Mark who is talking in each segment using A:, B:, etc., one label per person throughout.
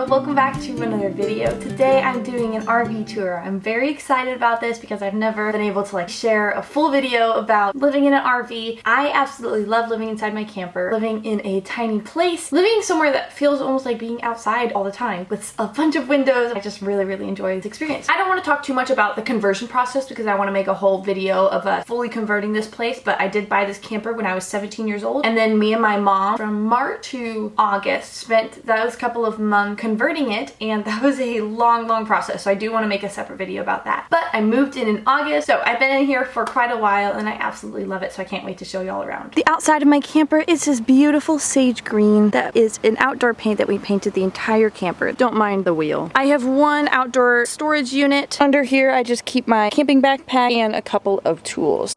A: Welcome back to another video. Today I'm doing an RV tour. I'm very excited about this because I've never been able to share a full video about living in an RV. I absolutely love living inside my camper, living in a tiny place, living somewhere that feels almost like being outside all the time with a bunch of windows. I just really enjoy this experience. I don't want to talk too much about the conversion process because I want to make a whole video of fully converting this place, but I did buy this camper when I was 17 years old, and then me and my mom from March to August spent those couple of months converting it, and that was a long process, so I do want to make a separate video about that. But I moved in August, so I've been in here for quite a while and I absolutely love it, so I can't wait to show you all around. The outside of my camper is this beautiful sage green that is an outdoor paint that we painted the entire camper. Don't mind the wheel. I have one outdoor storage unit. Under here I just keep my camping backpack and a couple of tools.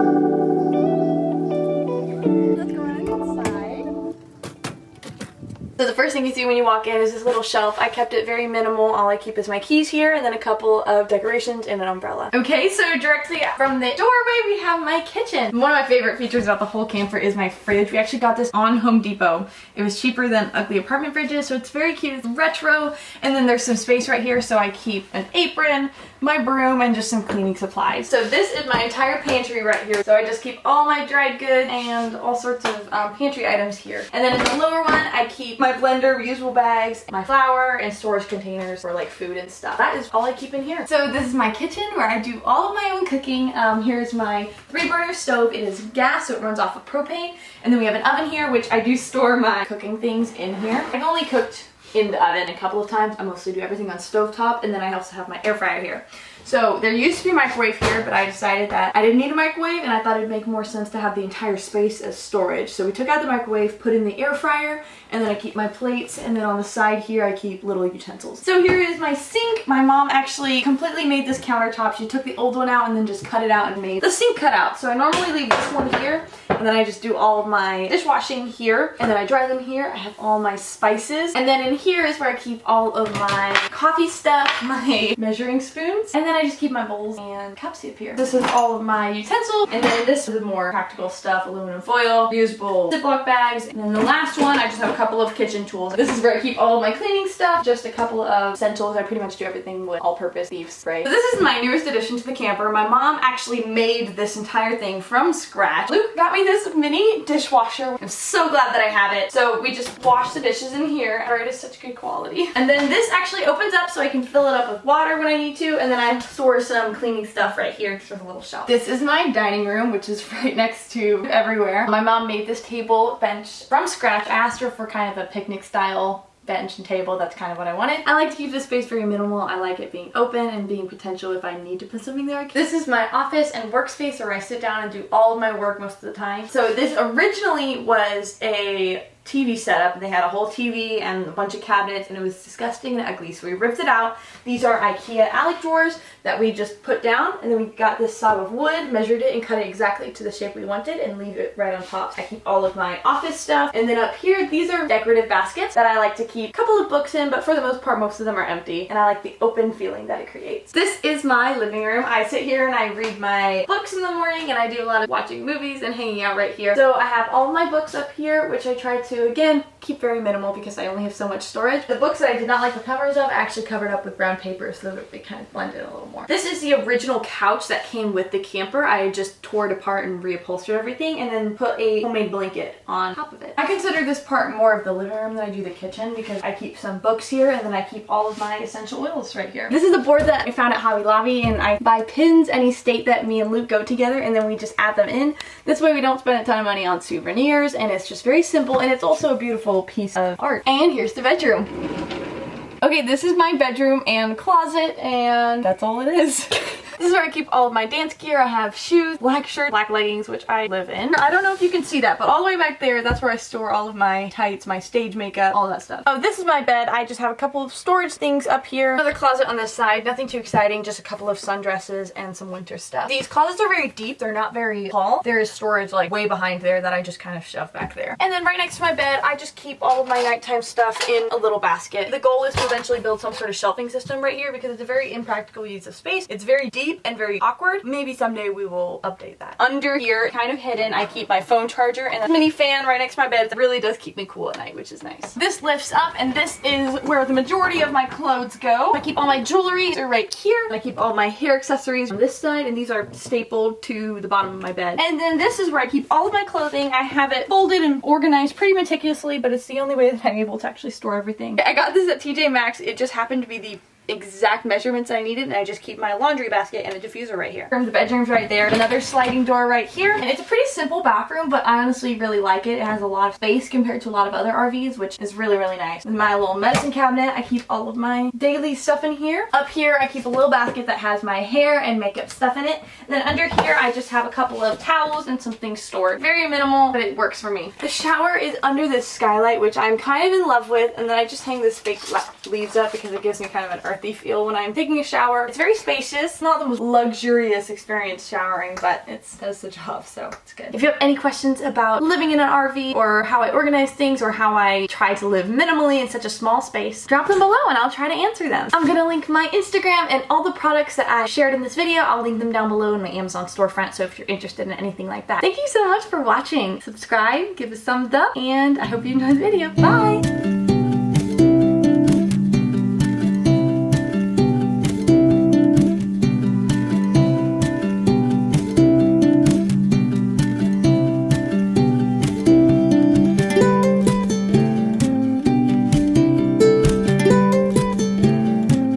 A: So the first thing you see when you walk in is this little shelf. I kept it very minimal. All I keep is my keys here and then a couple of decorations and an umbrella. Okay, so directly from the doorway we have my kitchen. One of my favorite features about the whole camper is my fridge. We actually got this on Home Depot. It was cheaper than ugly apartment fridges, so it's very cute. It's retro, and then there's some space right here, so I keep an apron, my broom, and just some cleaning supplies. So this is my entire pantry right here. So I just keep all my dried goods and all sorts of pantry items here. And then in the lower one, I keep my blender, reusable bags, my flour, and storage containers for like food and stuff. That is all I keep in here. So this is my kitchen where I do all of my own cooking. Here's my 3-burner stove. It is gas, so it runs off of propane. And then we have an oven here, which I do store my cooking things in here. I've only cooked in the oven a couple of times. I mostly do everything on stovetop, and then I also have my air fryer here. So there used to be a microwave here, but I decided that I didn't need a microwave and I thought it'd make more sense to have the entire space as storage. So we took out the microwave, put in the air fryer, and then I keep my plates, and then on the side here I keep little utensils. So here is my sink. My mom actually completely made this countertop. She took the old one out and then just cut it out and made the sink cutout. So I normally leave this one here, and then I just do all of my dishwashing here, and then I dry them here. I have all my spices, and then in here is where I keep all of my coffee stuff, my measuring spoons, and then I just keep my bowls and cups up here. This is all of my utensils, and then this is the more practical stuff, aluminum foil, reusable Ziploc bags, and then the last one I just have a couple of kitchen tools. This is where I keep all of my cleaning stuff, just a couple of essentials. I pretty much do everything with all-purpose beef spray. So this is my newest addition to the camper. My mom actually made this entire thing from scratch. Luke got me this mini dishwasher. I'm so glad that I have it. So we just wash the dishes in here. It is such good quality. And then this actually opens up so I can fill it up with water when I need to, and then I store some cleaning stuff right here just with a little shelf. This is my dining room, which is right next to everywhere. My mom made this table bench from scratch. I asked her for kind of a picnic style bench and table. That's kind of what I wanted. I like to keep this space very minimal. I like it being open and being potential if I need to put something there. This is my office and workspace where I sit down and do all of my work most of the time. So this originally was a TV setup. They had a whole TV and a bunch of cabinets, and it was disgusting and ugly, so we ripped it out. These are IKEA Alec drawers that we just put down, and then we got this saw of wood, measured it, and cut it exactly to the shape we wanted, and leave it right on top. I keep all of my office stuff, and then up here, these are decorative baskets that I like to keep a couple of books in, but for the most part, most of them are empty, and I like the open feeling that it creates. This is my living room. I sit here and I read my books in the morning, and I do a lot of watching movies and hanging out right here. So I have all my books up here, which I try to, again, keep very minimal because I only have so much storage. The books that I did not like the covers of, I actually covered up with brown paper so that they kind of blend in a little more. This is the original couch that came with the camper. I just tore it apart and reupholstered everything and then put a homemade blanket on top of it. I consider this part more of the living room than I do the kitchen because I keep some books here, and then I keep all of my essential oils right here. This is a board that I found at Hobby Lobby, and I buy pins any state that me and Luke go together, and then we just add them in. This way we don't spend a ton of money on souvenirs, and it's just very simple, and it's also a beautiful piece of art. And here's the bedroom. Okay, this is my bedroom and closet, and that's all it is. This is where I keep all of my dance gear. I have shoes, black shirt, black leggings, which I live in. I don't know if you can see that, but all the way back there, that's where I store all of my tights, my stage makeup, all that stuff. Oh, this is my bed. I just have a couple of storage things up here. Another closet on this side. Nothing too exciting, just a couple of sundresses and some winter stuff. These closets are very deep. They're not very tall. There is storage like way behind there that I just kind of shove back there. And then right next to my bed, I just keep all of my nighttime stuff in a little basket. The goal is to eventually build some sort of shelving system right here because it's a very impractical use of space. It's very deep and very awkward. Maybe someday we will update that. Under here, kind of hidden, I keep my phone charger and a mini fan right next to my bed. It really does keep me cool at night, which is nice. This lifts up and this is where the majority of my clothes go. I keep all my jewelry right here. I keep all my hair accessories on this side, and these are stapled to the bottom of my bed. And then this is where I keep all of my clothing. I have it folded and organized pretty meticulously, but it's the only way that I'm able to actually store everything. I got this at TJ Maxx. It just happened to be the exact measurements I needed, and I just keep my laundry basket and a diffuser right here. The bedroom's right there. Another sliding door right here. And it's a pretty simple bathroom, but I honestly really like it. It has a lot of space compared to a lot of other RVs, which is really, really nice. In my little medicine cabinet, I keep all of my daily stuff in here. Up here, I keep a little basket that has my hair and makeup stuff in it. And then under here, I just have a couple of towels and some things stored. Very minimal, but it works for me. The shower is under this skylight, which I'm kind of in love with, and then I just hang this fake leaves up because it gives me kind of an earthy feel when I'm taking a shower. It's very spacious. Not the most luxurious experience showering, but it does the job, so it's good. If you have any questions about living in an RV or how I organize things or how I try to live minimally in such a small space, drop them below and I'll try to answer them. I'm gonna link my Instagram and all the products that I shared in this video. I'll link them down below in my Amazon storefront, so if you're interested in anything like that. Thank you so much for watching. Subscribe, give a thumbs up, and I hope you enjoyed the video. Bye!